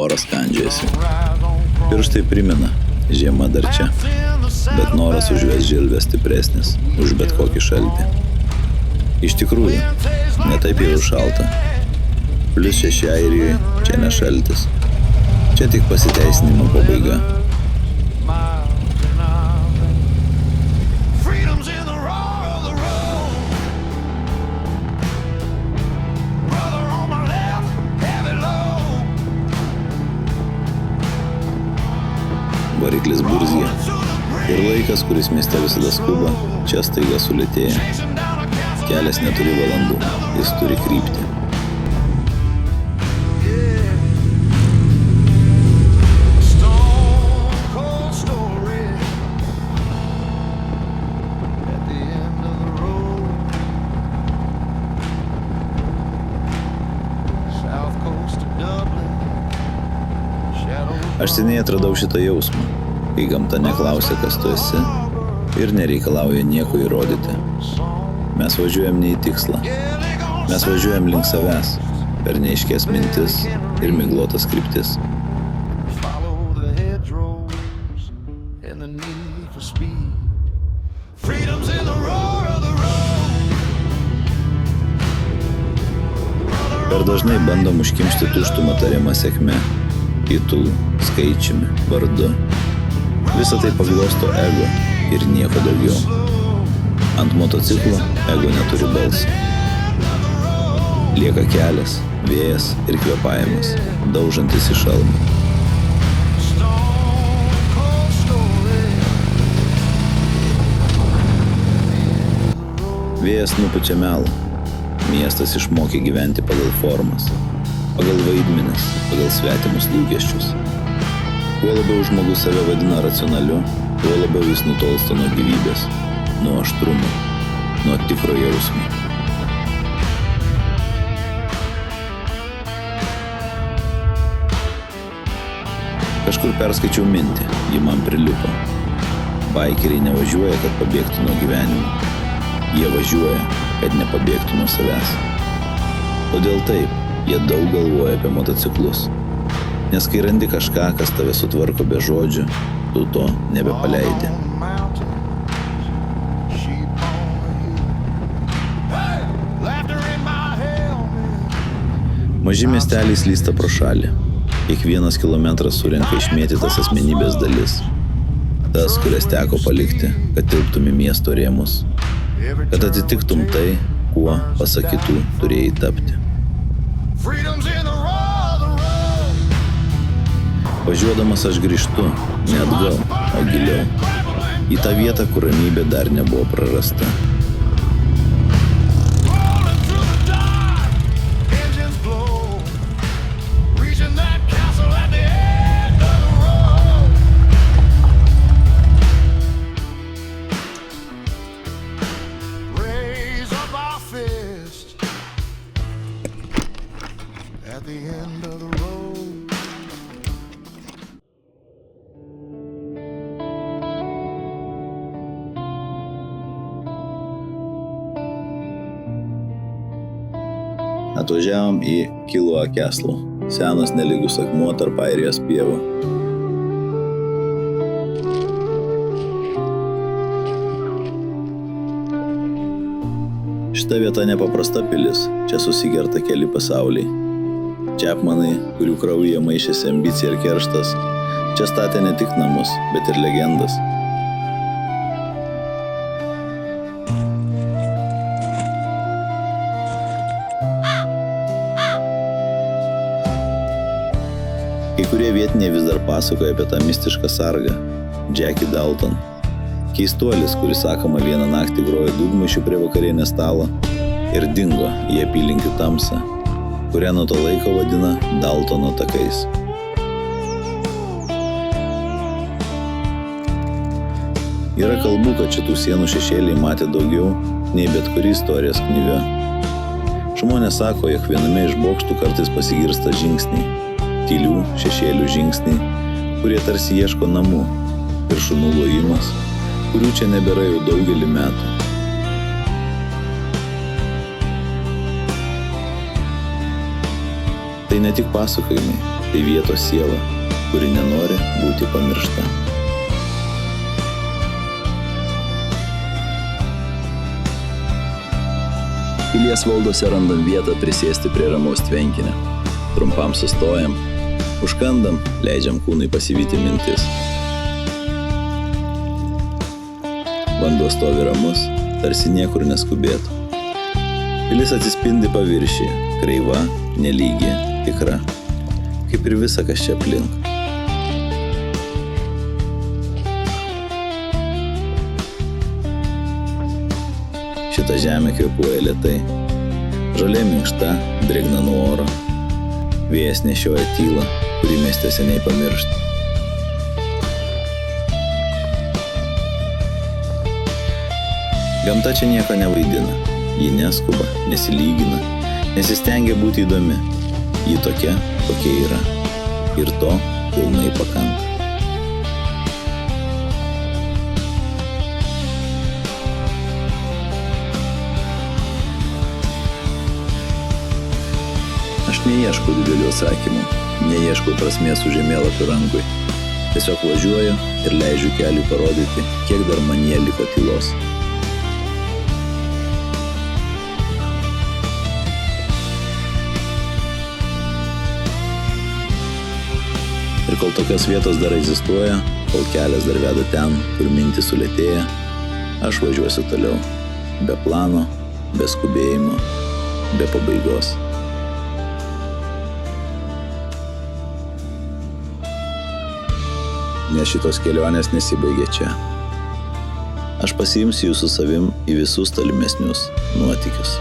oras kandžiasi. Pirštai primena, žiema dar čia, bet noras užves žilvės stipresnis už bet kokį šaltį. Iš tikrųjų, netaip jau šalta. +6 Airijoje čia ne šaltis. Čia tik pasiteisinimo pabaiga. Variklis burzgia ir laikas, kuris mieste visada skuba, čia staiga sulėtėja. Kelias neturi valandų, jis turi kryptį. Aš seniai atradau šitą jausmą, kai gamta neklausia, kas tu esi ir nereikalauja nieko įrodyti. Mes važiuojam ne į tikslą. Mes važiuojam link savęs, per neaiškės mintis ir miglotas kryptis. Per dažnai bandom užkimšti tuštumą tariamą sėkme, titulų, skaičiumi, vardu. Visą tai paglosto ego ir nieko daugiau. Ant motociklo ego neturi balso. Lieka kelias, vėjas ir kvėpavimas, daužantis į šalmą. Vėjas nupučia melą. Miestas išmokė gyventi pagal formas, pagal vaidmenis, pagal svetimus lūkesčius. Kuo labiau žmogus save vadina racionaliu, tuo labiau jis nutolsta nuo gyvybės, nuo aštrumo, nuo tikro jausmo. Kažkur perskaičiau mintį, ji man prilipo. Baikeriai nevažiuoja, kad pabėgtų nuo gyvenimo. Jie važiuoja, kad nepabėgtų nuo savęs. Kodėl taip? Jie daug galvoja apie motociklus. Nes kai randi kažką, kas tave sutvarko be žodžių, tu to nebepaleidi. Maži miesteliai slysta pro šalį. Kiekvienas kilometras surenka išmėtytas asmenybės dalis. Tas, kurias teko palikti, kad tilptum į miesto rėmus. Kad atitiktum tai, kuo, pasak kitų, turėjai tapti. Važiuodamas aš grįžtu, ne atgal, o giliau, į tą vietą, kur ramybė dar nebuvo prarasta. At the end of the road. Atvažiavom į Kilauea Castle, senas nelygus akmuo tarp Airijos pievų. Šita vieta nepaprasta pilis, čia susikerta keli pasauliai. Čepmanai, kurių kraujyje maišėsi ambicija ir kerštas, čia statė ne tik namus, bet ir legendas. Kai kurie vietiniai vis dar pasakoja apie tą mistišką sargą, Jackie Dalton. Keistuolis, kuris, sakoma, vieną naktį grojo dūgmaišių prie vakarienės stalo ir dingo į apylinkių tamsą, kurią nuo to laiko vadina Daltono takais. Yra kalbų, kad šitų sienų šešėliai matė daugiau nei bet kuri istorijos knyga. Žmonės sako, jog viename iš bokštų kartais pasigirsta žingsniai, tylių šešėlių žingsniai, kurie tarsi ieško namų, ir šunų lojimas, kurių čia nebėra jau daugelį metų. Tai Tai ne tik pasakojimai, tai vietos siela, kuri nenori būti pamiršta. Pilies valdose randam vietą prisėsti prie ramaus tvenkinio. Trumpam sustojam, užkandam, leidžiam kūnui pasivyti mintis. Vanduo stovi ramus, tarsi niekur neskubėtų. Pilis atsispindi paviršiuje, kreiva, nelygi, tikra, kaip ir visa, kas čia aplink. Šitą žemę kvėpuoja lėtai. Žolė minkšta, drėgna nuo oro. Vėjas nešioja tylą, kurį mieste seniai pamiršta. Gamta čia nieko nevaidina. Ji neskuba, nesilygina, nesistengia būti įdomi. Ji tokia, kokia yra. Ir to pilnai pakanka. Aš neieškau didelių atsakymų, neieškau prasmės su žemėlapiu rankui. Tiesiog važiuoju ir leidžiu keliui parodyti, kiek dar manyje liko tylos. Ir kol tokios vietos dar egzistuoja, kol kelias dar veda ten, kur mintys sulėtėja, aš važiuosiu toliau. Be plano, be skubėjimo, be pabaigos. Nes šitos kelionės nesibaigia čia. Aš pasiimsiu jūsų savim į visus tolimesnius nuotykius.